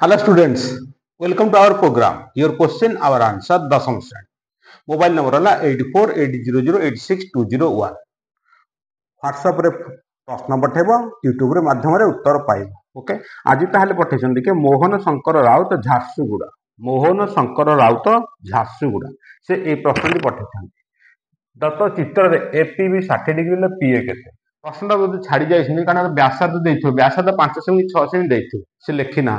Hello students, welcome to our program. Your question, our answer, Dasam standard. Mobile number है 8480086201. WhatsApp रे प्रश्न पठेबो, YouTube रे माध्यम रे उत्तर पाइबो. ओके. आज ताहले पठेछन देखिए मोहन शंकर राउत झारसुगुड़ा. मोहन शंकर राउत झारसुगुड़ा. से ए प्रश्न पठेछन. दत्त चित्र रे एपीबी 60 डिग्री ले पीए केते. प्रश्नटा बोध छाड़ी जाइछन कारण व्यासार्ध देइथो. व्यासार्ध 5 सेमी 6 सेमी देइथो. से लेखि ना.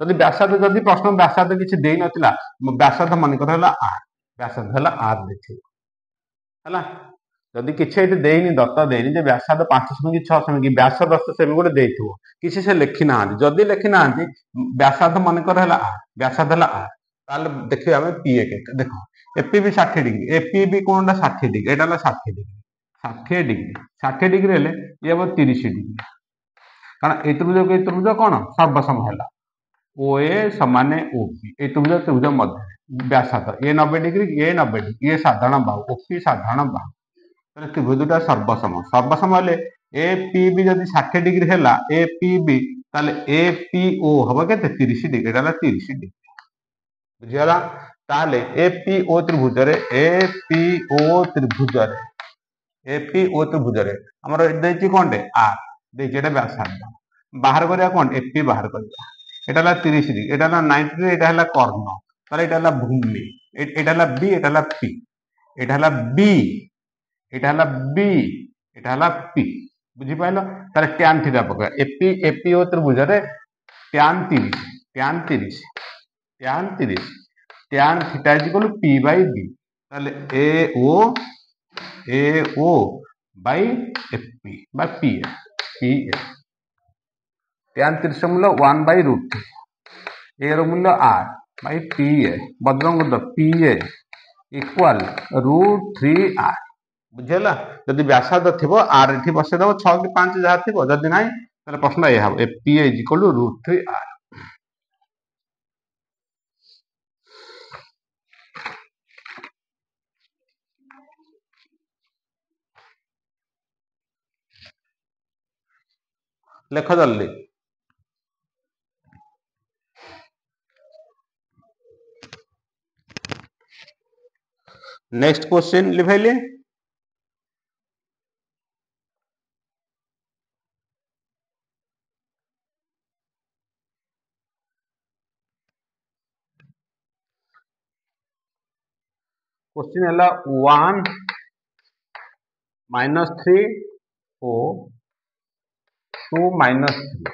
जदि व्यासार्ध जदि प्रश्न व्यासार्ध किछि देइ नथिला, व्यासार्ध मन कर हला आर. व्यासार्ध हला आर देथि. हला जदि किछि एते देइनी दत्त देइनी जे व्यासार्ध 5 सेमी कि 6 सेमी कि व्यास 10 सेमी गोटे देइथो. किछि से लेखि ना. जदि लेखि ना व्यासार्ध मन कर हला आर. व्यासार्ध हला आर. ताले देखियो हमें पीए केते. देखो एपीबी 60 डिग्री. एपीबी कोनटा 60 डिग्री. एटा हला 60 डिग्री. 60 डिग्री 60 डिग्री हेले ये हम 30 डिग्री कारण ए त्रिभुज कौन सर्वसम है ओए समान ओपी ए त्रिभुज मध्य व्यासार्ध ये 90 डिग्री ये 90 डिग्री ये साधारण बाहु ओपी साधारण बाहु त्रिभुजटा सर्वसम सर्वसम हेले एपीबी जदि 60 डिग्री है एपीबी ताले एपीओ हम के 30 डिग्री 30 डिग्री बुझीगला ताले एपीओ त्रिभुज एपीओ त्रिभुज आमर देछि कोन आर देछि एटा व्यासार्ध बाहर करिया कोन एपी बाहर करिया एटा ला 30 डिग्री एटा ला 90 डिग्री एटा ला कर्ण ताले एटा ला भूमि एटा ला बी एटा ला पी एटा ला बी एटा ला बी एटा ला पी बुझी पाइलो ताले tan थीटा पका एपीओ त्रिभुज रे tan 30 tan theta is equal to p by b ताले AO by FP by PA tan 30 मूल्य 1 by root A रो मूल्य R by PA बदरंग PA इक्वल √3R बुझेला जदि व्यासार्ध थिबो R एठी बसे दबो 6 कि 5 जहा थिबो जदि नाही ताले प्रश्न ए हबो PA is equal to √3R लेख जल्दी नेक्स्ट क्वेश्चन लिखाइले क्वेश्चन हला 1 -3 ओ 2 -3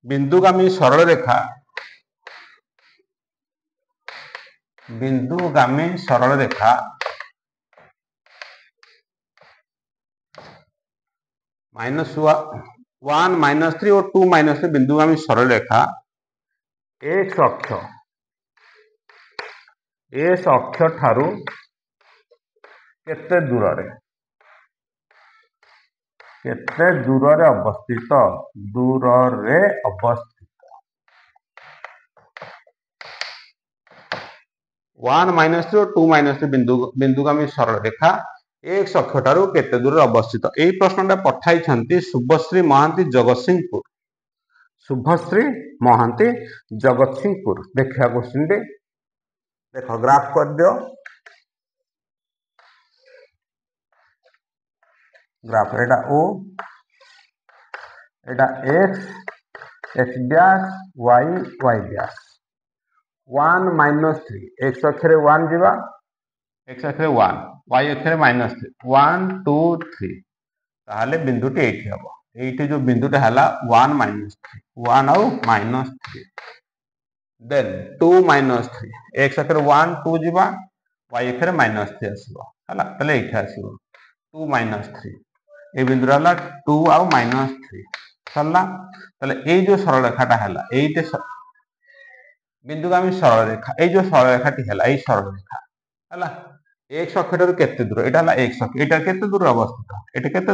बिंदुगामी सरल रेखा -1 -3 और 2 -3 बिंदुगामी सरल रेखा एक्स अक्ष ठारू केते दूर रे अवस्थित 1 -3 और 2 -3 बिंदुगामी सरल रेखा एक्स अक्ष ठारू केते दूर अवस्थित एई प्रश्नटा पठाई छंती शुभश्री महांती जगतसिंहपुर देखा क्वेश्चन दे देखो ग्राफ कर दियो ग्राफ एटा ओ एटा x dash y dash 1 -3 x अक्षरे 1 जीवा x अक्षरे 1 y अक्षरे -3 1 2 3 ताहाले बिंदुटी एठी हबो एठी जो बिंदुटा हला 1 -3 देन 2 -3 x अक्षरे 1 2 जीवा y अक्षरे -3 आसीबो हला तले एठी आसीबो 2 -3 ए बिंदु हला 2 आउ -3 सरला तले ए जो सरल रेखाटा हला एइते बिंदुगामी सरल रेखा ए जो सरल रेखाटी हला ए सरल रेखा हला x अक्षर केते दूर एटा हला x अक्ष एटा केते दूर अवस्थित एटा केते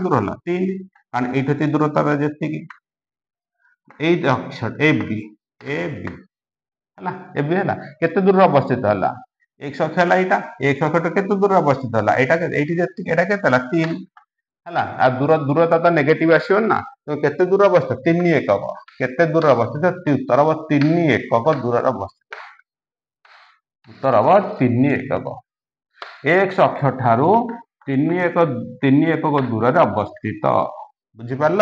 दूर हला 3 कारण एठति दूरता जेति कि ए अक्षर AB हला AB हला केते दूर अवस्थित हला x अक्ष हला एटा x अक्ष केते दूर अवस्थित हला एटा एठी जेति एटा केते हला 3 है आ दूरता तो नेगेटिव आसो ना तो केते दूर अवस्थित 3 एकक केते दूर अवस्थित उत्तर हम 3 एकक दूर अवस्थित उत्तर हम 3 एकक एक्स अक्ष ठारू 3 एकक दूर अवस्थित बुझिपार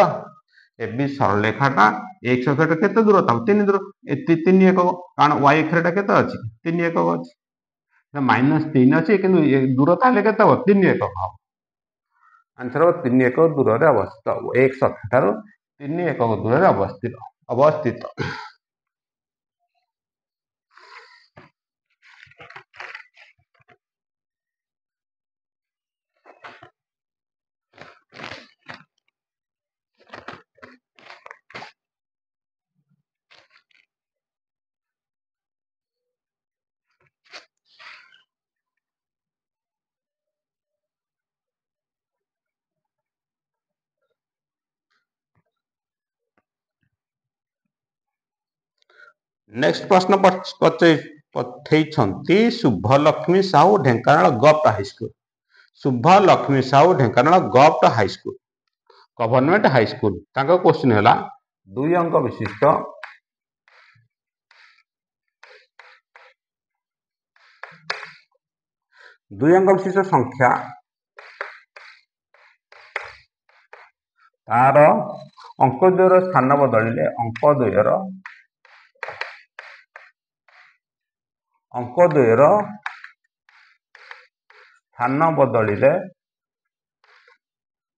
ए भी सरल रेखाटा एक्स अक्षटा केते दूर था 3 दूर 3 एकक कारण वाई अक्षटा केते अछि 3 एकक अछि -3 अच्छी कि दूरता हेल्ले के 3 एकक हम आंसर 3 एकक दूर अवस्थित हम एक ठार 3 एकक दूर अवस्थित नेक्स्ट प्रश्न पठेइछंती Subhalakshmi Sahu Dhenkanal government high school Subhalakshmi Sahu Dhenkanal government high school government high school तांका क्वेश्चन हैला 2 अंक विशिष्ट संख्या तार अंक द्वयर स्थान बदलिले अंक द्वयर स्थान बदलिले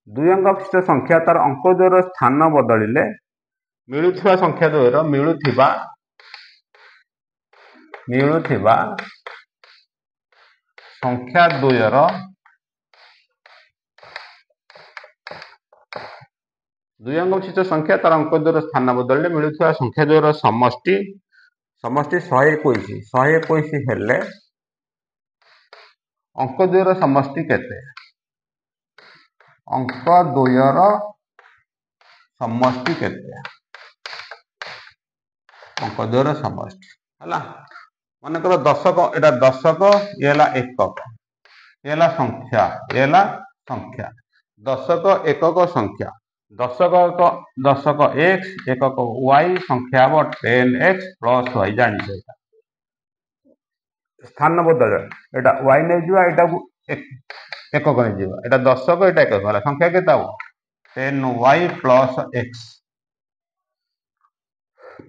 2 अंक विशिष्ट संख्या तार अंक द्वयर स्थान बदलिले मिलुथिबा संख्या द्वयर मिलुथिबा संख्या द्वयर 2 अंक विशिष्ट संख्या तार अंक द्वयर स्थान बदलिले मिलुथिबा संख्या द्वयर समष्टि 121 हेले अंक द्वयर समष्टि केते अंक द्वयर समष्टि केते अंक द्वयर समष्टि हला मन कर दशक एटा दशक ये हला एकक ये हला संख्या दशक एकक संख्या दशक एक्स एकक वाई संख्या हम 10x प्लस वाई जानी स्थान बदल एटा वाई नहीं जीवा एटा को एकक नहीं जीवा एटा दशक एटा एकक वाला संख्या केता हो 10y प्लस x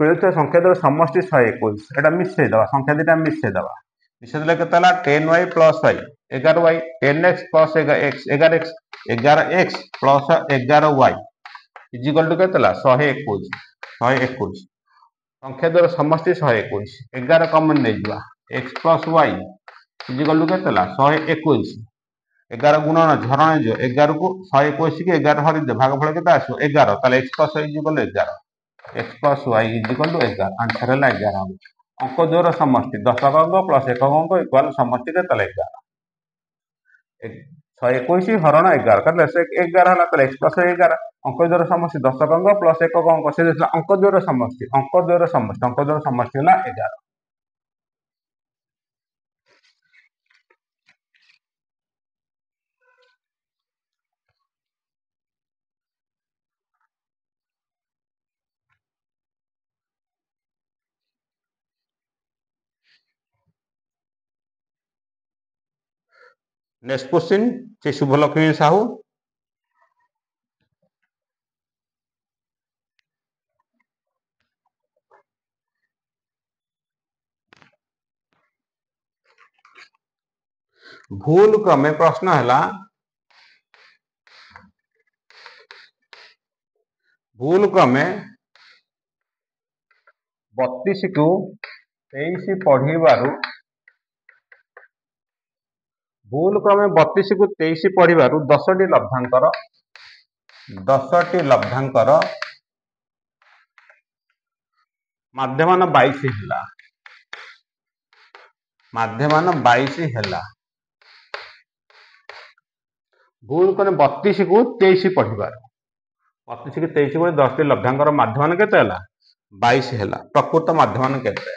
मिलुथिबा संख्या द्वारा समष्टि 121 एटा मिसै दबा संख्या दिटा मिसै देले केता हला 10y plus y 11y 10x plus 11x 11x plus 11y equal to केतला 121 संख्या द्वारा समष्टि 121 11 कॉमन नहीं जीवा x plus y is equal to केतला 121 11 गुणन झरण जो 11 को 121 की 11 हरि दे भागफल केता आसो 11 ताले x plus y is equal 11 x plus y is equal to 11 answer है 11 अंक द्वयर समष्टि दशक अंक प्लस एकक अंक इक्वल समष्टि केतला 11 121 हरण 11 कर 11 हला ताले x प्लस 11 अंक द्वयर समष्टि दशक अंक प्लस एकक अंक से अंक द्वयर समष्टि हला 11 नेक्स्ट क्वेश्चन से शुभलक्ष्मी साहू भूल क्रमे प्रश्न है भूल क्रमे 32 को 23 पढ़िबारु भूल क्रमे 32 को 23 पढ़िबारु 10टी लब्धांकर माध्यमान 22 हैला भूल क्रमे 32 को 23 पढ़िबारु 32 को 23 पढ़ि 10टी लब्धांकर माध्यमान केते हैला 22 हैला प्रकृत माध्यमान केते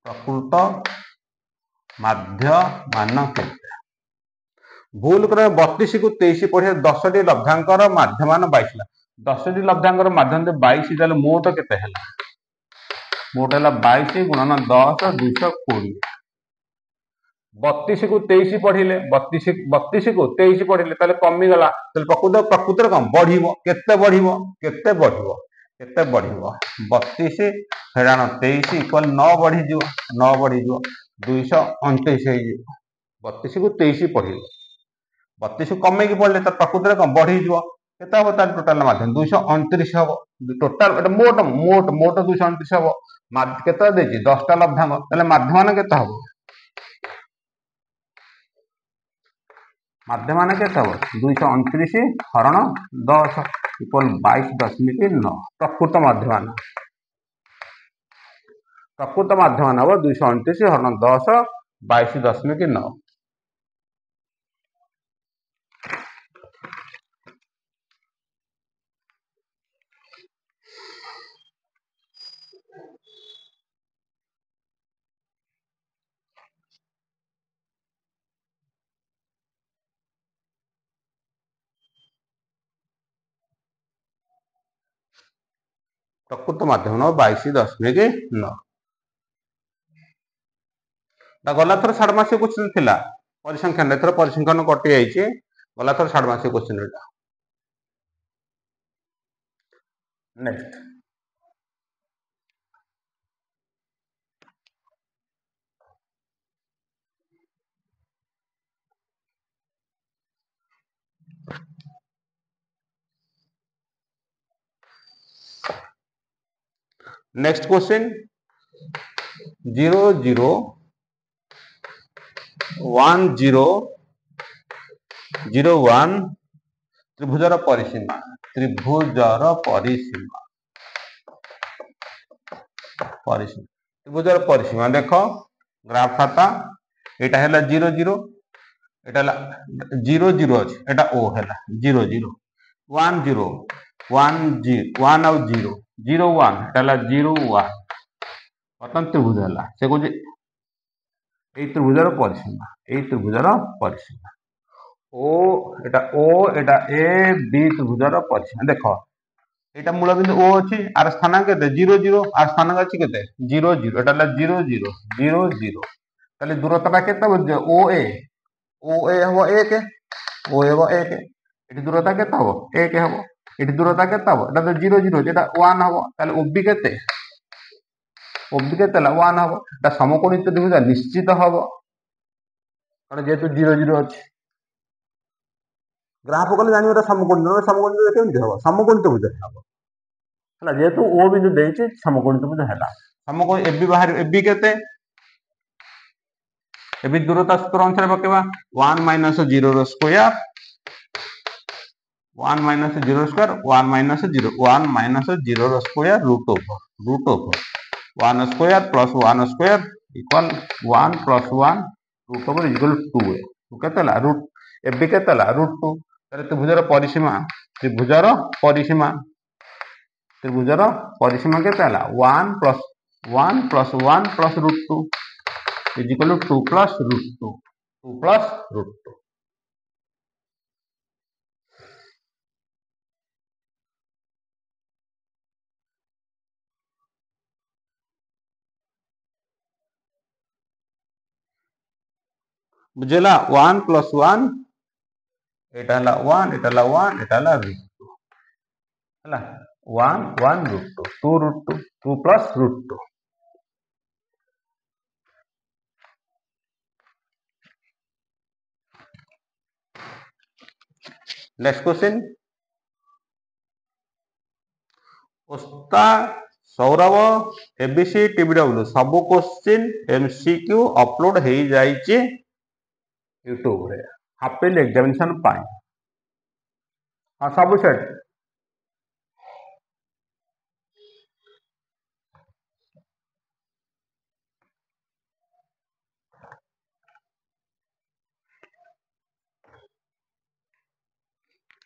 प्रकृत माध्यमान केते भूल क्रमे 32 को 23 पढ़े 10 लब्धांकर माध्यमान 22 ला 10 लब्धांकर माध्यम 22 ताले मोट केते हैला मोट हैला 22 गुणन 10 220 32 को 23 पढ़िले 32 को 23 पढ़िले ताले कमी गला ताले प्रकृत कम बढ़िबो केते बढ़िबो 32 हेरान 23 इक्वल 9 बढ़ी जो 229 है 32 को 23 पढ़िले 32 को कमे की पढ़ले तार प्रकृत कम बढ़ी जो केते हो तार टोटल माध्यम 229 हो टोटल एटा मोट 229 हो केते देछि 10 टा लब्धांक ताले माध्यमान केते हो माध्यमान केते हो 229 हरण 10 इक्वल 22.9 प्रकृत माध्यमान हम 229 हरण 10 22.9 प्रकृत माध्यम 22.9 गला थर षाढ़मासी क्वेश्चन थिला परिसंख्यान एथर परिसंख्यान कटि जाइए गला थर षाढ़मासी क्वेश्चन एटा नेक्स्ट नेक्स्ट क्वेश्चन 0 0 1 0 0 1 त्रिभुजर परिसीमा त्रिभुजर परिसीमा देख ग्राफ खाता एटा हैला 0 0 एटा हैला 0 0 अछि एटा ओ हैला 0 0 1 0 1 0 1 और 0 0 1 एटा हैला 0 1 वर्तमान त्रिभुज हैला से को এই ত্রিভুজের পরিসীমা এটা এ বি ত্রিভুজের পরিসীমা দেখো এটা মূল বিন্দু ও আছে আর স্থানাঙ্ক কেতে 0 0 আর স্থানাঙ্ক আছে কেতে 0 0 এটা হলো 0 0 0 0 তাহলে দূরত্বটা কেতে বুঝছো ও এ হবো 1 ও এ হবো 1 এটি দূরত্ব কেতে হবো 1 হবো এটি দূরত্ব কেতে হবো এটা তো 0 0 যেটা 1 হবো তাহলে ওবি কেতে তাহলে 1 হবো এটা সমকোণী ত্রিভুজ নিশ্চিত হবো কারণ যেহেতু 0 0 আছে গ্রাফ কলে জানি এটা সমকোণী কেমতি হবো সমকোণী ত্রিভুজ হবো ହେଲା ଯେହେତୁ ଓ ବିନ୍ଦୁ ଦେଇଛି ସମକୋଣୀ ତ୍ରିଭୁଜ ହେଲା ସମକୋଣୀ এবি ବାହାରି এবି କେତେ এবି ଦୂରତା ସୂତ୍ର ଅନୁସାରେ ପକେଇବା 1 - 0 ର ସ୍କୋୟାର 1 - 0 ସ୍କୋୟାର 1 - 0 1 - 0 ର square √1 square plus 1 square equal 1 plus 1 √1 equal 2 କେତେ ହେଲା ରୁଟ এবি କେତେ ହେଲା √2 ତାହେଲେ ତ୍ରିଭୁଜର परिसीमा केते हला 1 + 1 + 1 + √2 = 2 + √2 बुझला 1 + 1 এটা হলা 1 এটা হলা 1 এটা হলা √2 হলা 1 1 √2 2 √2 2 + √2 नेक्स्ट क्वेश्चन ओस्ता सौरभ एबीसी टीबीडब्ल्यू सब क्वेश्चन एमसीक्यू अपलोड हो जाइए यूट्यूब रे हाफिल एग्जामिनेशन पाई हाँ सब set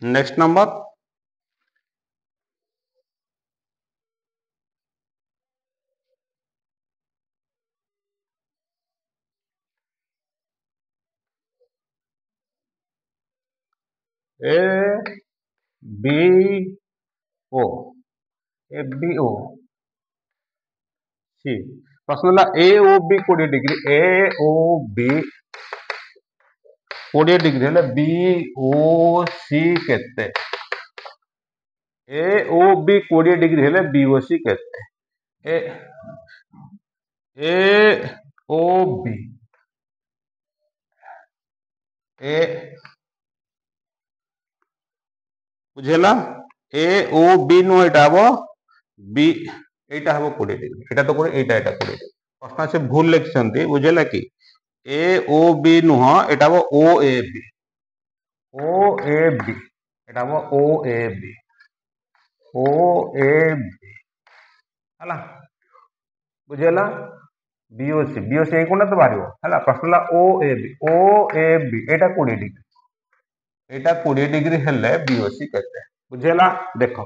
next number A B O A B O C प्रश्न है A O B 20 degree A O B 20 degree हेले बी ओ सी केते ए ओ बी 20 डिग्री हेले बी ओ सी केते ए ए ओ बी ए बुझेला ए O B नु एटा हबो B एटा हबो 20 डिग्री एटा तो 20 एटा 20 डिग्री प्रश्न से भूल लिखछंती बुझेला कि ए ओ बी नुह एटा हबो ओ ए बी एटा हबो ओ ए बी हला बुझेला बीओसी कोन तो बाहरियो हला प्रश्न ला ओ A B Etah 20 degree Etah 20 degree हेले बीओसी केते बुझेला देखो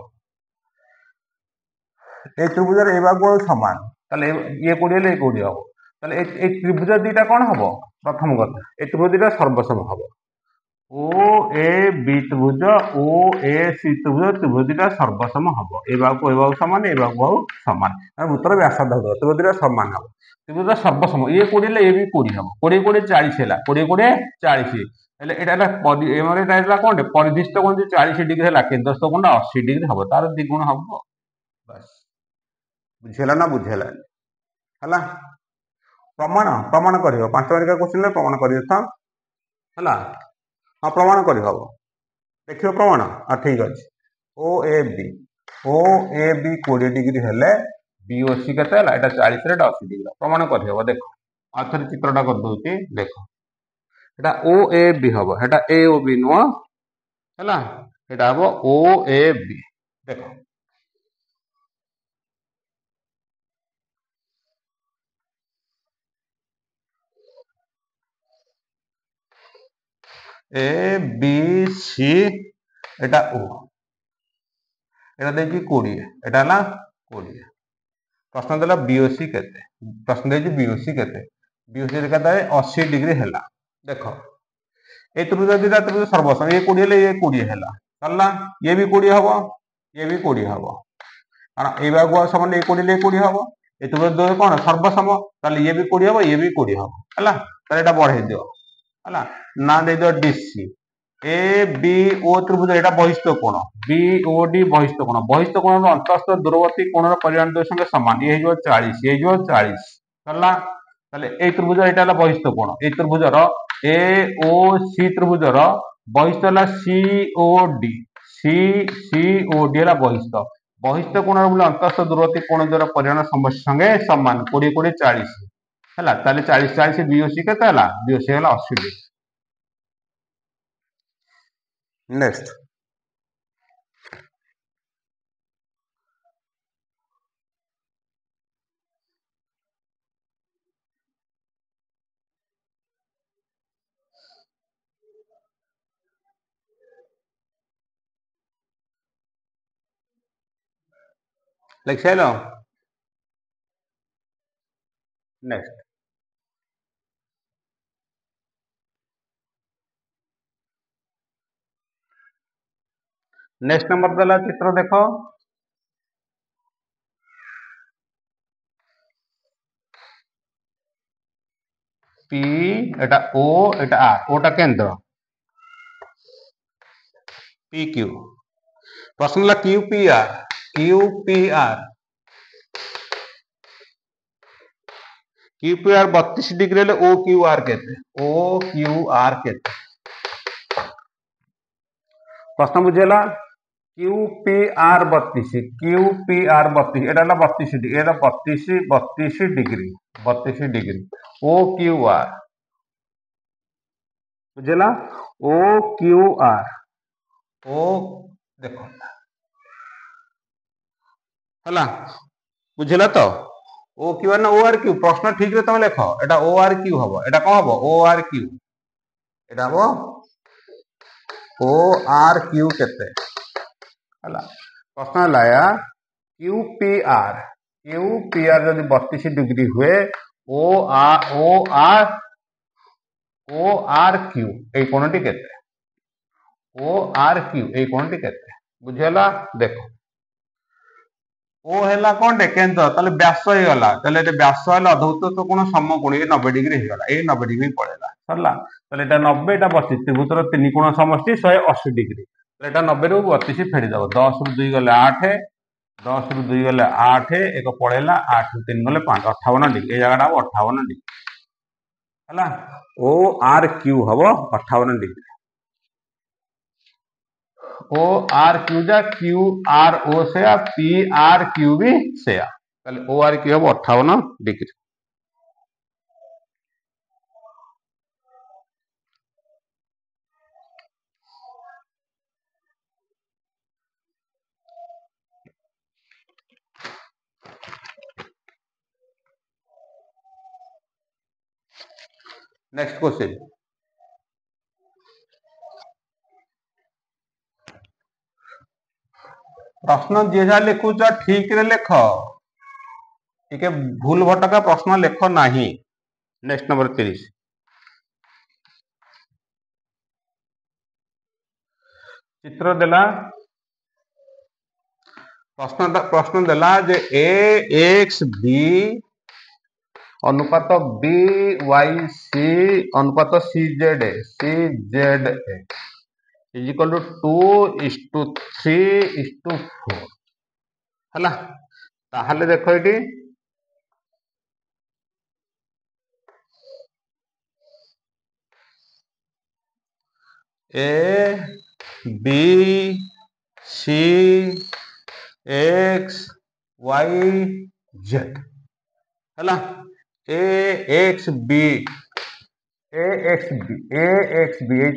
ए त्रिभुज ए बागु समान ताले ये 20 ले 20 हबो ताले ए त्रिभुज दीटा कोन हबो प्रथम कथा ए त्रिभुज दीटा सर्वसम हबो ओ ए बी त्रिभुज ओ ए सी त्रिभुज दीटा सर्वसम हबो ए बागु समान ए बागु समान उत्तर व्यासार्ध हबो त्रिभुज दीटा समान हबो त्रिभुज सर्वसम ये 20 ले ए भी 20 हबो 20 20 40 हैला 20 20 40 हेले एटा एमरे एटा कोन परिधिष्ट कोन 40 डिग्री हैला केंद्रस्थ कोन 80 डिग्री हबो तार द्विगुण हबो बस बुझेला ना बुझेला हला प्रमाण करियो 5 मार्क क्वेश्चन ले प्रमाण करियो था हला हाँ प्रमाण कर देखियो प्रमाण हाँ ठीक अच्छे ओ ए बी 20 डिग्री हेले बीओसी के 40 रे 80 डिग्री प्रमाण कर देख आथर चित्रटा कर दूची देख एटा ओ ए बी हम एटा ए ओ बी नुह है एटा हम ओ ए बी देख ए बी सी एटा ओ एटा देखि 20 एटा ला 20 प्रश्न देला बीओसी केते प्रश्न देछि बीओसी केते बीओसी केते 80 डिग्री हैला देखो ए त्रिभुज दिटा त्रिभुज सर्वसम ये 20 ले ये 20 हैला सरला ये भी 20 हबो ये भी 20 हबो कारण ए बागु समान ए 20 ले 20 हबो ए त्रिभुज दो कोन सर्वसम ताले ये भी 20 हबो ये भी 20 हबो हैला ताले एटा बढ़ाई दियो हैला ना दे दियो डीसी ए बी ओ त्रिभुज एटा बहिष्ठ कोण बी ओ डी बहिष्ठ कोण अंतस्थ दूरवर्ती कोणर परिमाण द्वय संगे समान ये जो 40 ये जो 40 सरला ताले ए त्रिभुज एटा ला बहिष्ठ कोण ए त्रिभुजर ए ओ सी त्रिभुजर बहिष्ठ ला सी ओ डी ला बहिष्ठ कोणर बोले अंतस्थ दूरवर्ती कोण द्वारा परिमाण समस्त संगे समान 20 20 40 हैला ताले 40 40 बीओसी केते हैला बीओसी हैला 80 डिग्री नेक्स्ट लिख साइलो नेक्स्ट नेक्स्ट नंबर देला चित्र देखो P Etah O Etah are ओटा केंद्र पी क्यू प्रश्न ला Q P R Q P R 32 degree ले ओ क्यू आर केते प्रश्न बुझेला क्यू पी आर 32 एटा ला 32 डिग्री एटा 32 डिग्री ओ क्यू आर बुझेला ओ क्यू आर ओ देखो हला बुझेला तो ओ क्यू आर ना ओ आर क्यू प्रश्न ठीक रे तुम लेख एटा ओ आर क्यू हबो एटा कोन हबो ओ आर क्यू एटा हबो ओ आर क्यू केते हला प्रश्न लाया क्यू पी आर जदि 32 डिग्री हुए ओ आर क्यू ए कोणटी केते ओ आर क्यू ए कोणटी केते बुझेला देखो ओ हैला कोणटे केंद्र ताले व्यास हे गला ताले एटे व्यास हैला अधोतत्व कोण समकोण ए 90 डिग्री हे गला ए 90 डिग्री पळेला सरला ताले एटा 90 टा 32 त्रिभुजर तीन कोण समष्टि 180 डिग्री ताले एटा 90 रु 32 फेडी दबो 10 रु 2 गले 8 10 रु 2 गले 8 एक पळेला 8 रु 3 गले 5 58 डिग्री ए जगह 58 डिग्री हला ओ आर क्यू हबो 58 डिग्री ओ आर क्यू जा क्यू आर ओ से पी आर क्यू भी से ताले ओ आर क्यू हम 58 डिग्री नेक्स्ट क्वेश्चन प्रश्न जी जहाँ लिखुच ठीक रे लेख टिके भूल भटका प्रश्न लेख नाही नेक्स्ट नंबर 30 चित्र देला प्रश्न देला जे ए एक्स बी अनुपात बी वाई सी अनुपात C Z A is equal to 2:3:4 हला ताहले देखो एटी A B C X Y Z हला ए एक्स बी ए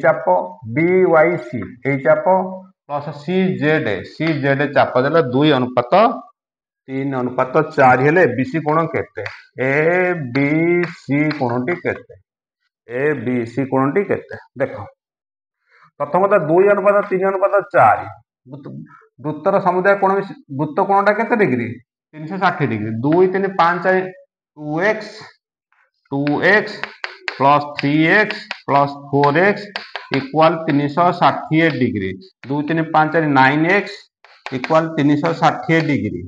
चाप बी वाई सी ए चाप प्लस सी जेड चाप देला 2:3:4 हेले बीसी कोण केते ए बी सी कोणटी केते ए बी सी कोणटी केते देखो प्रथमतः 2:3:4 वृत्तर समुदाय कोण वृत्त कोणटा केते degree 360 degree 2 3 5 2x plus 3x plus 4x equal 360 degree 2 3 5 9x equal 360 degree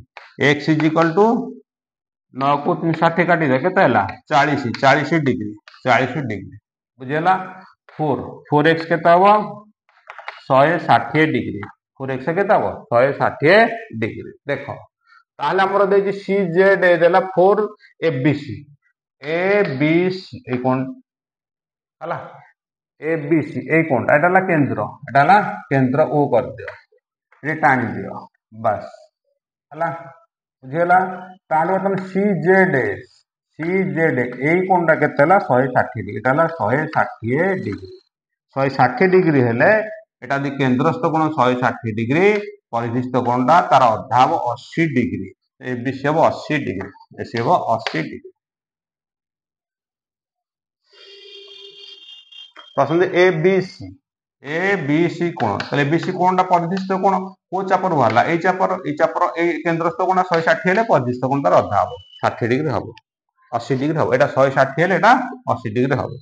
x is equal to 9 को 360 काटी दे केते हला 40 डिग्री बुझेला 4x केते हबो 160 डिग्री 4x केते हबो 160 डिग्री देखो ताहले हमर देछि सी जेड देला 4 एबीसी ए बी सी ए कोण हला ए बी सी ए कोण एटाला केंद्र ओ कर दियो ये टाणी दियो बस हला बुझेला ताहले तुम सी जेड ए कोणटा केतेला 160 डिग्री एटाला 160 डिग्री 160 डिग्री हेले एटा दि केंद्रस्थ कोण 160 डिग्री परिधिस्थ कोणटा तार अधाव 80 degree A B C 80 degree A C 80 degree प्रश्न ए बी सी कोण ताले बी सी कोणटा परिधिस्थ कोण को चापर वाला ए चापर ए केंद्रस्थ कोण 160 हेले परिधिस्थ कोण तार अधा हबो 60 डिग्री हबो 80 डिग्री हबो एटा 160 हेले एटा 80 डिग्री हबो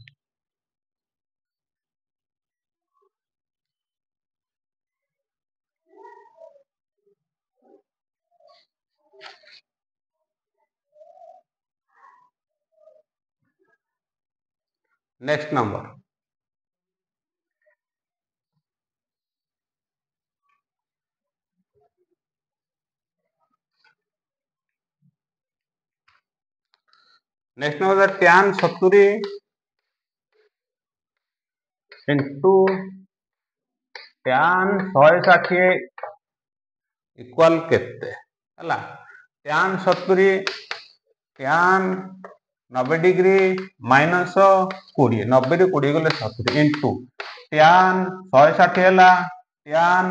next number tan 70 into tan 160 equal केते हला tan 70 tan 90 डिग्री माइनस 20 90 रु 20 गले 70 इनटू tan 160 हला tan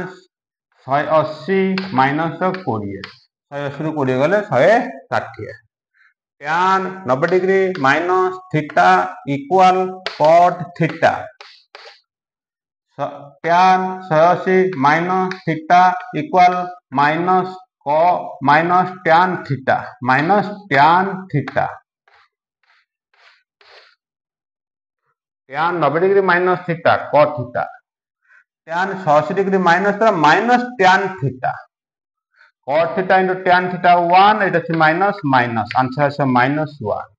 180 माइनस 20 180 रु 20 गले 160 tan 90 degree minus theta equal cot theta tan 180 minus theta equal minus tan theta tan 90 degree minus theta cot theta tan 180 degree minus minus tan theta cot theta into tan theta 1 এটা হচ্ছে minus minus answer আছে -1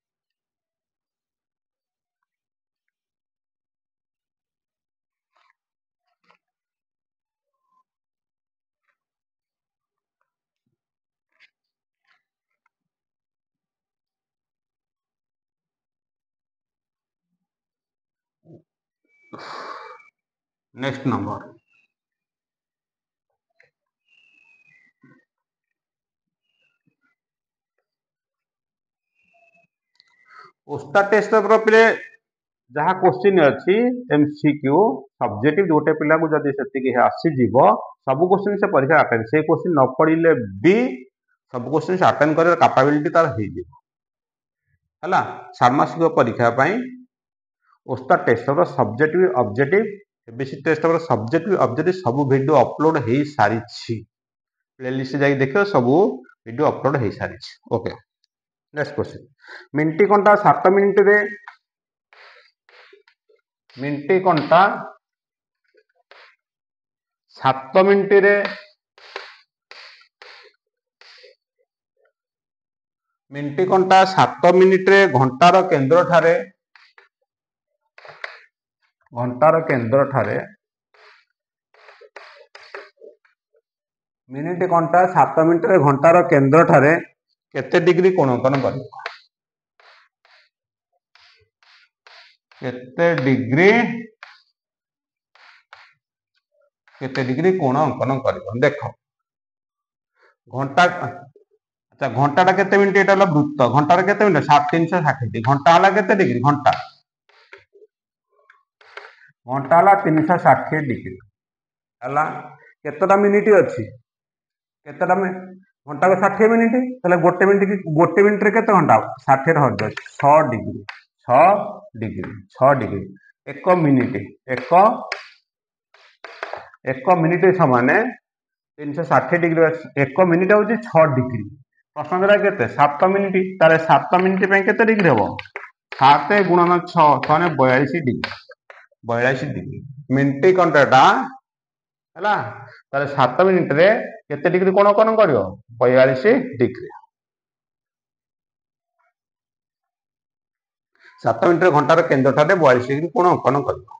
next number ओस्ता test paper पे जहाँ question अच्छी MCQ subjective गोटे पिला को जदि से आसीज सब क्वेश्चन से परीक्षा अटेंड से क्वेश्चन न पढ़ले भी सब क्वेश्चन से अटेंड कर कैपेबिलिटी तार है षाण्मासिक परीक्षा ओस्ता test paper subjective objective ABC test paper subjective objective सब वीडियो अपलोड हो सारी प्लेलिस्ट जाई देखियो सब वीडियो अपलोड हो सारी ओके नेक्स्ट क्वेश्चन मिंटी कंटा 7 मिनिट रे मिंटी कंटा 7 मिनिट रे मिंटी कंटा 7 मिनिट रे घंटार केंद्र ठारे मिनिट कंटा 7 मिनिट रे घंटार केंद्र ठारे केते डिग्री कोणांकन करिवो केते डिग्री कोणांकन करिवो देखो घंटा अच्छा घंटाटा केते मिनिट एटा हला वृत्त घंटार केते मिनिट 360 घंटा हला केते डिग्री घंटा हला 360 डिग्री हला केतेटा मिनिट अछि केतेटा घंटा को 60 मिनिट ताले गोटे मिनिट रे केते घंटा 60 रे हज 6 डिग्री 1 मिनिट 1 मिनिट समान 360 डिग्री 1 मिनिट होची 6 डिग्री प्रश्न करा केते 7 मिनिट ताले 7 मिनिट पे केते डिग्री हबो 7 गुणन 6 माने 42 डिग्री मिनिट घंटाटा हला ताले 7 मिनिट रे केते डिग्री कोण करियो 42 डिग्री 7 मिनिट रे घंटार केंद्र ठारे 42 डिग्री कोण करियो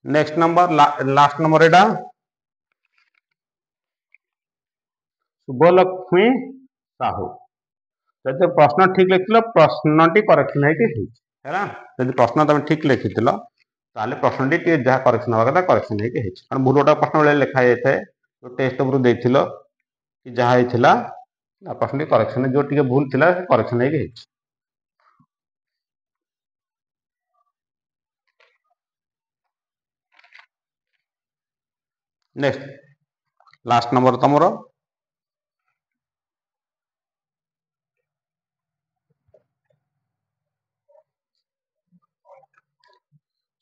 नेक्स्ट नंबर लास्ट नंबर एटा शुभलक्ष्मी साहू जब प्रश्न ठीक लिखिल प्रश्न टी करेक्शन है जब प्रश्न तुम ठीक लिखिल ताले प्रश्न टी जहाँ करेक्शन हवा कथा करेक्शन है कारण भूलटा प्रश्न बेले लिखा जाए जो टेस्ट पेपर देथिलो कि जहाँ होइथिला प्रश्न टी करेक्शन जो टी भूल थिला करेक्शन है नेक्स्ट लास्ट नंबर तमरो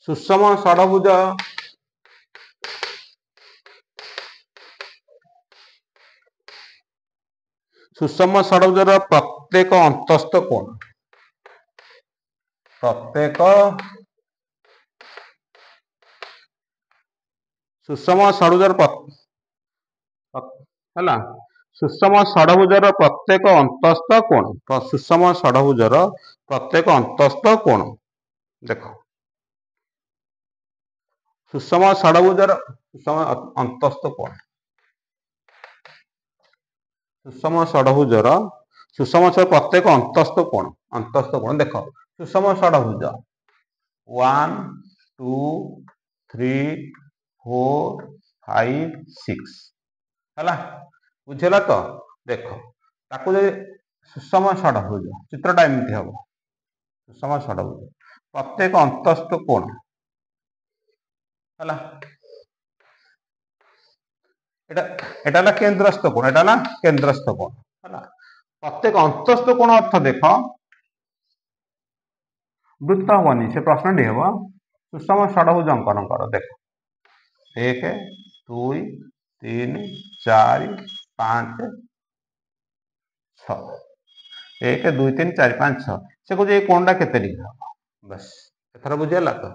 सुषम षडभुज सुषम षडभुजर प्रत्येक अंतस्थ कोण प्रत्येक सुषम षडभुजर हला सुषम षडभुजर प्रत्येक अंतस्थ कोण सुषम षडभुजर प्रत्येक अंतस्थ कोण देखो सुषम षडभुजर अंतस्थ कोण सुषम षडभुजर प्रत्येक अंतस्थ कोण देखो सुषम षडभुज 1 2 3 4 5 6 हला बुझेला तो देखो ताकू जे सुषम षडभुज चित्रटा एमती हम सुषम षडभुज प्रत्येक अंतस्थ कोण हला एटा केंद्रस्थ कोण एटा केंद्रस्थ कोण हला प्रत्येक अंतस्थ कोण अर्थ देख वृत्त हबनी से प्रश्न टी हम सुषम षडभुज अंकन कर देख 1 2 3 4 5 6 1 2 3 4 5 6 से कौन ये कोणटा केते डिग्री हम बस एथरा बुझेला तो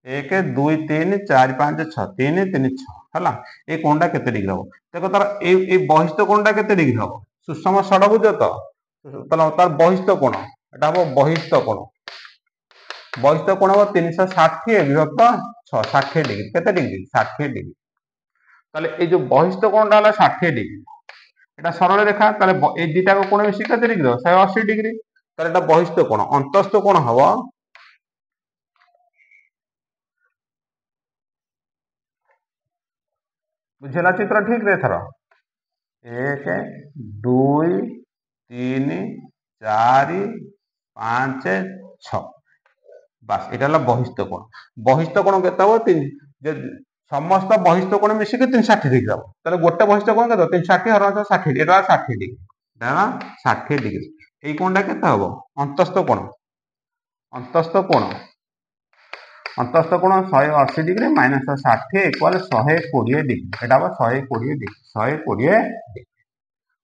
1 2 3 4 5 6 3 3 6 हला ए कोणटा केते डिग्री हम देखो तार ए बहिष्ठ कोणटा केते डिग्री हम सुषम षडभुज तो तला तार बहिष्ठ कोण एटा हम बहिष्ठ कोण हम 360 विभक्त 6 60 डिग्री केते डिग्री 60 डिग्री ताले ए जो बहिष्ठ कोणटा हला 60 डिग्री एटा सरल रेखा ताले ए दुटा को कोण मिसी केते डिग्री 180 डिग्री ताले एटा बहिष्ठ कोण अंतस्थ कोण हबो बुझेला चित्र ठीक रे थर 1 2 3 4 5 6 बस एटा बहिष्ठ कोण केते हो 3 समस्त बहिष्ठ कोण मिसी के 360 डिग्री हम ताले गोटे बहिष्ठ कोण केते 360 हर 60 एटा 60 डिग्री एटा 60 डिग्री ए कोणटा केते हबो अंतस्थ कोण अंतस्थ कोण 180 डिग्री माइनस 60 इक्वल 120 डिग्री एटा 120 डिग्री 120 डिग्री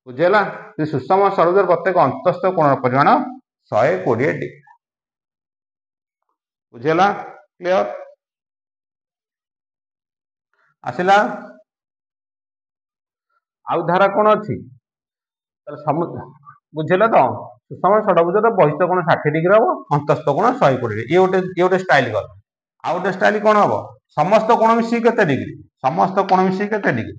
बुझेला सुषम षडभुज प्रत्येक अंतस्थ कोण परिमाण 120 डिग्री बुझेला क्लियर आसिला आउ धारा कोण अछि बुझेला तो सुषम षडभुज बहिष्ठ कोण 60 डिग्री हम अंतस्थ कोण 120 ये गोटे स्टाइल गला आ गोटे स्टाइल कोण हम समस्त कोण मिसी केते डिग्री समस्त कोण मिसी केते डिग्री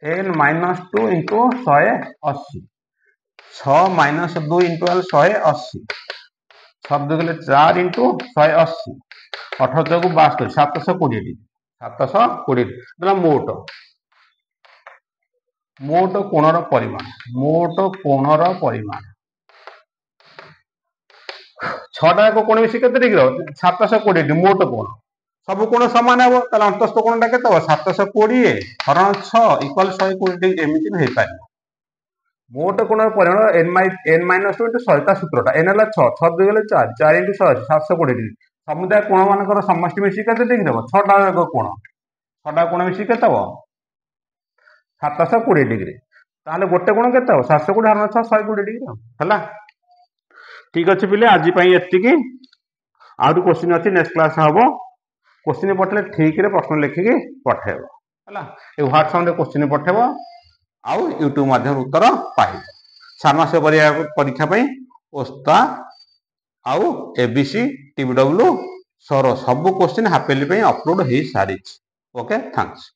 n - 2 into 180 6 - 2 into 180 6 2 गले 4 into 180 18 को 72 720 डिग्री 720 मतलब मोट कोणर परिमाण 6टा को कोण मिसी केते डिग्री 720 डिग्री मोट कोण सब कोण समान हे ताले अंतस्थ कोणटा केते हो 720 हरण 6 इक्वल 120 डिग्री एमिति हे पाइ मोट कोणर परिमाण n - 2 into 100 ता सूत्रटा n हला 6 6 2 गले 4 4 into 100 720 डिग्री समुदाय कोण मानकर समष्टि मिसी केते डिग्री हो 6टा कोण 6टा कोण मिसी केते हो 720 डिग्री ताले गोटे कोण केते हो 720 हरण 6 120 डिग्री हला ठीक अछि पिले आज पई एतिकी आउर क्वेश्चन अछि नेक्स्ट क्लास हबो क्वेश्चन पठले ठीक रे प्रश्न लिखिके पठेबो हला ए व्हाट्सएप रे क्वेश्चन पठेबो आउ यूट्यूब माध्यम उत्तर पाइबो षाण्मासिक परीक्षा पई ओस्ता आउ एबीसी टीबीडब्ल्यू सरो सब क्वेश्चन हापेली पई अपलोड हे सारी ओके थैंक्स।